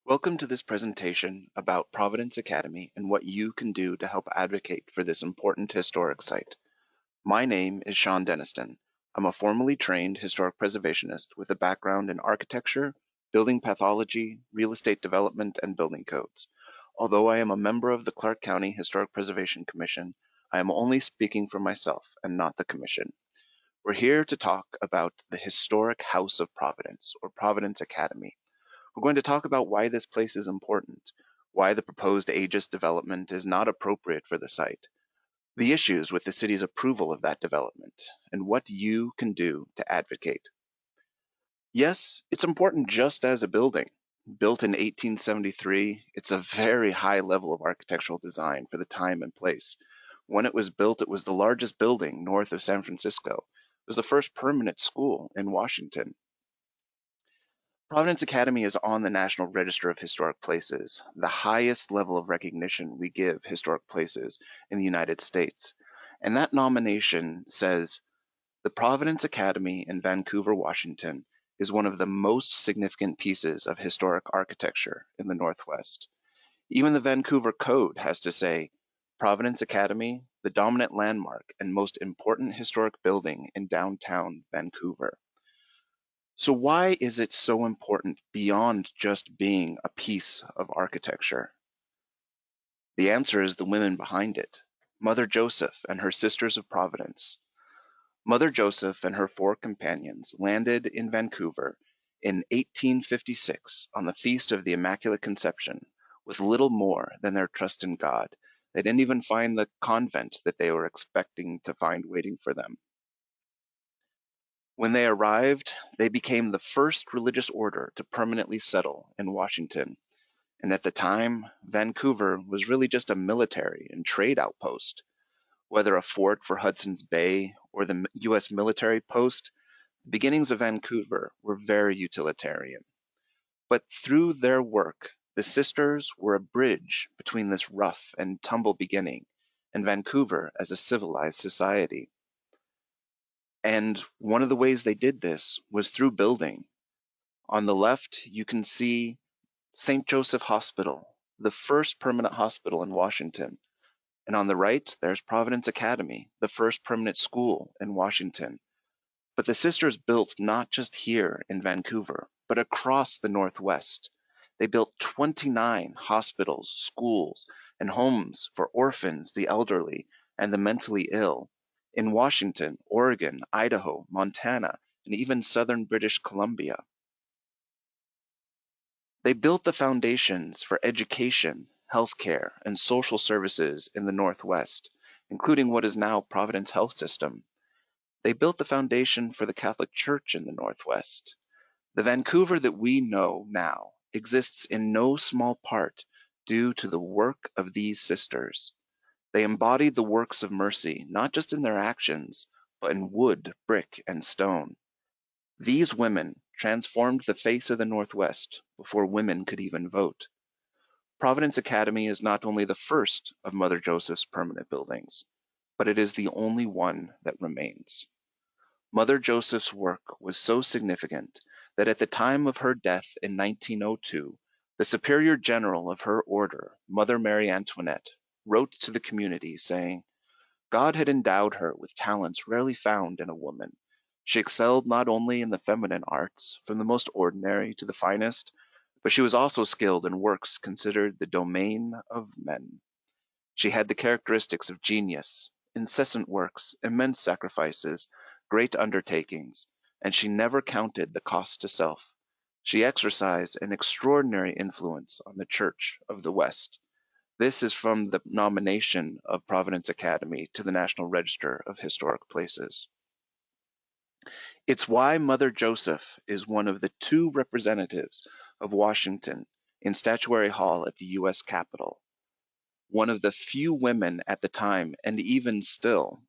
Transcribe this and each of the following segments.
Welcome to this presentation about Providence Academy and what you can do to help advocate for this important historic site. My name is Sean Deniston. I'm a formally trained historic preservationist with a background in architecture, building pathology, real estate development, and building codes. Although I am a member of the Clark County Historic Preservation Commission, I am only speaking for myself and not the commission. We're here to talk about the historic House of Providence, or Providence Academy. We're going to talk about why this place is important, why the proposed Aegis development is not appropriate for the site, the issues with the city's approval of that development, and what you can do to advocate. Yes, it's important just as a building. Built in 1873, it's a very high level of architectural design for the time and place. When it was built, it was the largest building north of San Francisco. It was the first permanent school in Washington. Providence Academy is on the National Register of Historic Places, the highest level of recognition we give historic places in the United States. And that nomination says the Providence Academy in Vancouver, Washington is one of the most significant pieces of historic architecture in the Northwest. Even the Vancouver Code has to say, Providence Academy, the dominant landmark and most important historic building in downtown Vancouver. So why is it so important beyond just being a piece of architecture? The answer is the women behind it. Mother Joseph and her Sisters of Providence. Mother Joseph and her 4 companions landed in Vancouver in 1856 on the Feast of the Immaculate Conception with little more than their trust in God. They didn't even find the convent that they were expecting to find waiting for them. When they arrived, they became the first religious order to permanently settle in Washington. And at the time, Vancouver was really just a military and trade outpost. Whether a fort for Hudson's Bay or the US military post, the beginnings of Vancouver were very utilitarian. But through their work, the sisters were a bridge between this rough and tumble beginning and Vancouver as a civilized society. And one of the ways they did this was through building. On the left, you can see St. Joseph Hospital, the first permanent hospital in Washington. And on the right, there's Providence Academy, the first permanent school in Washington. But the sisters built not just here in Vancouver, but across the Northwest. They built 29 hospitals, schools, and homes for orphans, the elderly, and the mentally ill in Washington, Oregon, Idaho, Montana, and even southern British Columbia. They built the foundations for education, healthcare, and social services in the Northwest, including what is now Providence Health System. They built the foundation for the Catholic Church in the Northwest. The Vancouver that we know now exists in no small part due to the work of these sisters. They embodied the works of mercy, not just in their actions, but in wood, brick, and stone. These women transformed the face of the Northwest before women could even vote. Providence Academy is not only the first of Mother Joseph's permanent buildings, but it is the only one that remains. Mother Joseph's work was so significant that at the time of her death in 1902, the Superior General of her order, Mother Mary Antoinette, wrote to the community saying, God had endowed her with talents rarely found in a woman. She excelled not only in the feminine arts, from the most ordinary to the finest, but she was also skilled in works considered the domain of men. She had the characteristics of genius, incessant works, immense sacrifices, great undertakings, and she never counted the cost to self. She exercised an extraordinary influence on the Church of the West. This is from the nomination of Providence Academy to the National Register of Historic Places. It's why Mother Joseph is one of the 2 representatives of Washington in Statuary Hall at the U.S. Capitol. One of the few women at the time, and even still.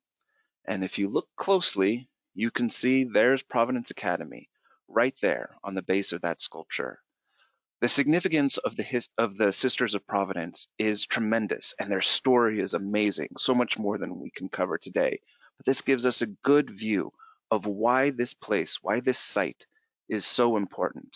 And if you look closely, you can see there's Providence Academy, right there on the base of that sculpture. The significance of the Sisters of Providence is tremendous, and their story is amazing, so much more than we can cover today. But this gives us a good view of why this place, why this site is so important.